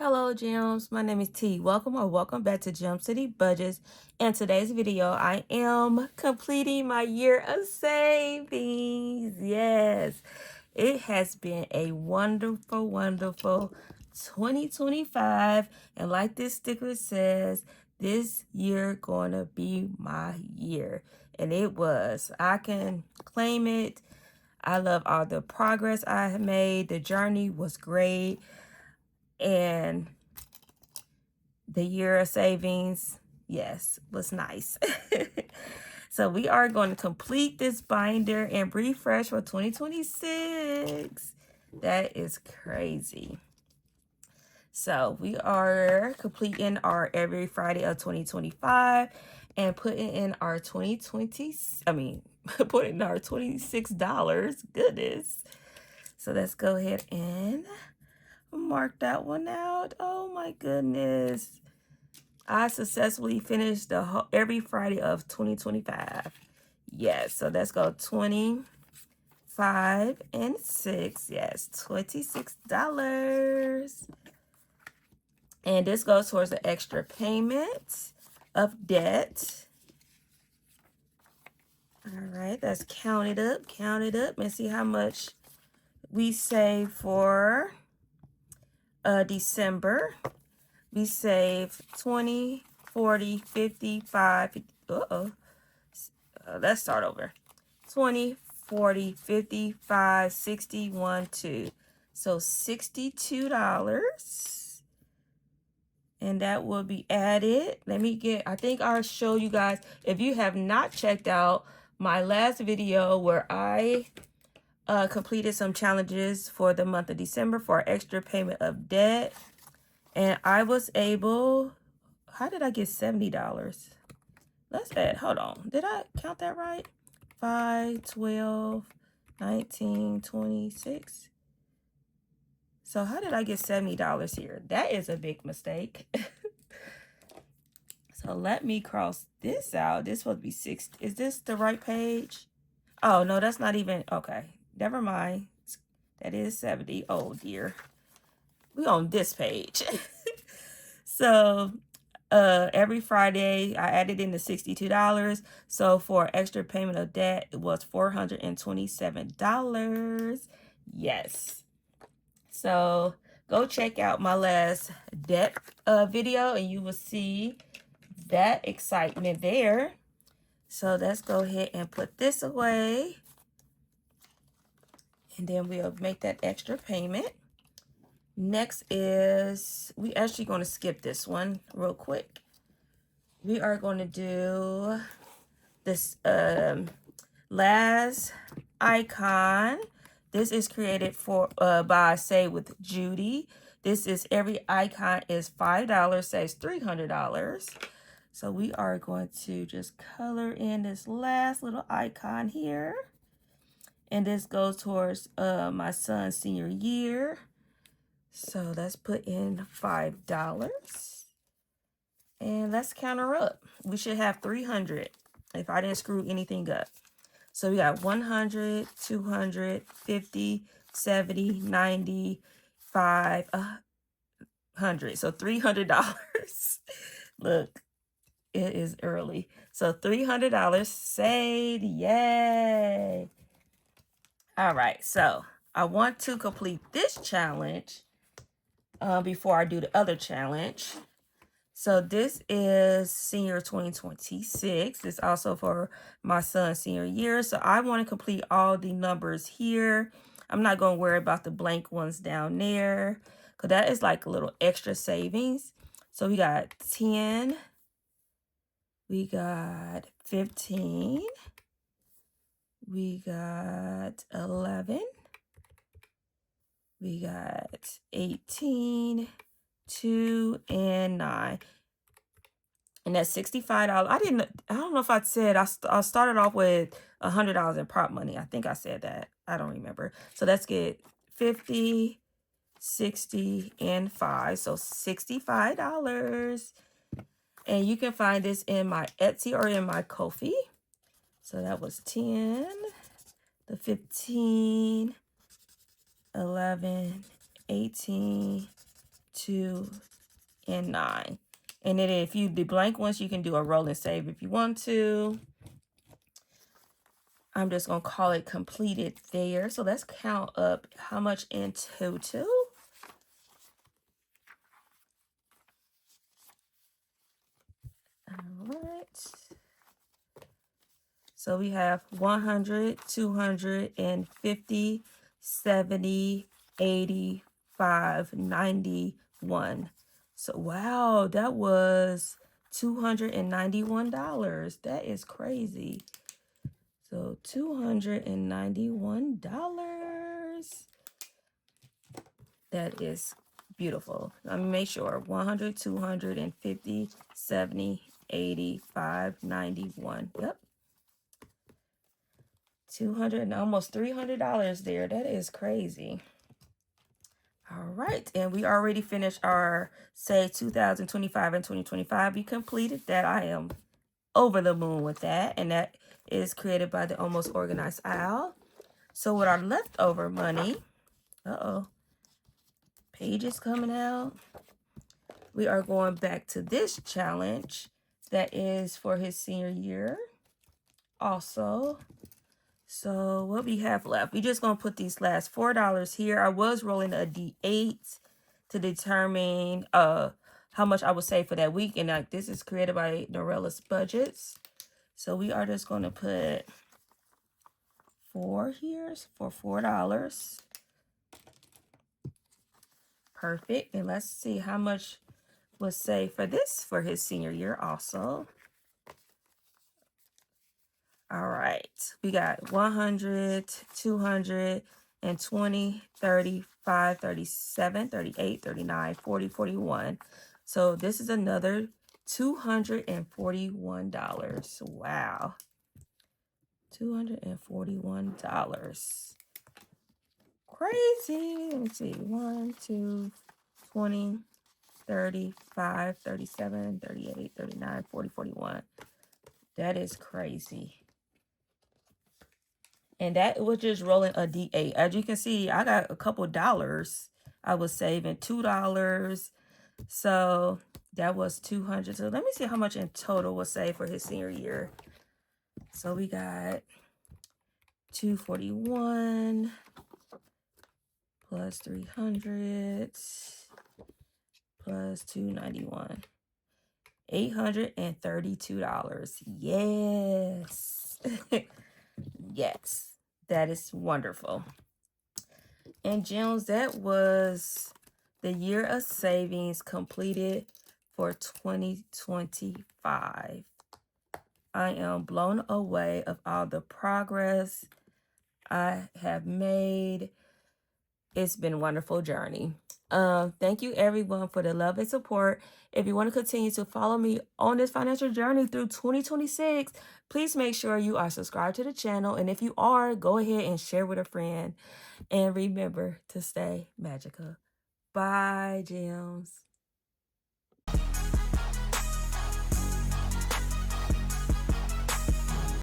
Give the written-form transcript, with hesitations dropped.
Hello Gems, my name is T. Welcome back to Gem City Budgets. In today's video, I am completing my year of savings. Yes, it has been a wonderful 2025. And like this sticker says, this year gonna be my year. And it was. I can claim it. I love all the progress I have made. The journey was great. And the year of savings, yes, was nice. So we are going to complete this binder and refresh for 2026. That is crazy. So we are completing our every Friday of 2025 and putting in our putting our $26. Goodness. So let's go ahead and mark that one out. Oh my goodness. I successfully finished the every Friday of 2025. Yes, so let's go 25 and 6. Yes, $26. And this goes towards the extra payment of debt. All right, let's count it up, and see how much we save for December. We save 20, 40, 55, 50, let's start over. 20, 40, 55, 61, 2. So $62. And that will be added. I think I'll show you guys, if you have not checked out my last video where I completed some challenges for the month of December for extra payment of debt. And I was able, how did I get $70? Let's add, hold on. Did I count that right? 5, 12, 19, 26. So how did I get $70 here? That is a big mistake. So let me cross this out. This will be 60. Is this the right page? Oh, no, that's not even, okay. Never mind. That is 70. Oh, dear. We on this page. So every Friday I added in the $62. So for extra payment of debt, it was $427. Yes. So go check out my last debt video and you will see that excitement there. So let's go ahead and put this away. And then we'll make that extra payment. Next is, we actually going to skip this one real quick. We are going to do this last icon. This is created for by Say with Judy. This is every icon is $5, saves $300. So we are going to just color in this last little icon here. And this goes towards my son's senior year. So let's put in $5. And let's count her up. We should have 300 if I didn't screw anything up. So we got 100, 200, 50, 70, 90, 500. So $300. Look, it is early. So $300 saved. Yay. All right. So I want to complete this challenge before I do the other challenge. So this is senior 2026. It's also for my son's senior year. So I want to complete all the numbers here. I'm not going to worry about the blank ones down there because that is like a little extra savings. So we got 10. We got 15. We got 11. We got 18, 2, and 9. And that's $65. I don't know if I said I started off with $100 in prop money. I think I said that. I don't remember. So let's get 50, 60, and 5. So $65. And you can find this in my Etsy or in my Kofi. So that was 10, the 15, 11, 18, 2, and 9. And then if you do blank ones, you can do a roll and save if you want to. I'm just going to call it completed there. So let's count up how much in total. All right. So we have 100, 250, 70, 85, 91. So wow, that was $291. That is crazy. So $291. That is beautiful. Let me make sure. 100, 250, 70, 85, 91. Yep. 200 and almost $300 there. That is crazy. All right, and we already finished our say 2025 and 2025. We completed that. I am over the moon with that, and that is created by the Almost Organized Owl. So with our leftover money, page is coming out. We are going back to this challenge that is for his senior year also. So what we have left, we just going to put these last $4 here. I was rolling a D8 to determine how much I would save for that week. And this is created by Norella's Budgets. So we are just going to put 4 here for $4. Perfect. And let's see how much was saved for this for his senior year also. All right, we got 100, 220, 35, 37, 38, 39, 40, 41. So this is another $241. Wow. $241. Crazy. Let me see. 1, 2, 20, 35, 37, 38, 39, 40, 41. That is crazy. And that was just rolling a D8. As you can see, I got a couple dollars. I was saving $2. So that was 200. So let me see how much in total was saved for his senior year. So we got 241 plus 300 plus 291. $832. Yes. Yes. That is wonderful. And gems, that was the year of savings completed for 2025. I am blown away of all the progress I have made. It's been a wonderful journey. Thank you everyone for the love and support. If you want to continue to follow me on this financial journey through 2026, please make sure you are subscribed to the channel. And if you are, go ahead and share with a friend. And remember to stay magical. Bye, gems.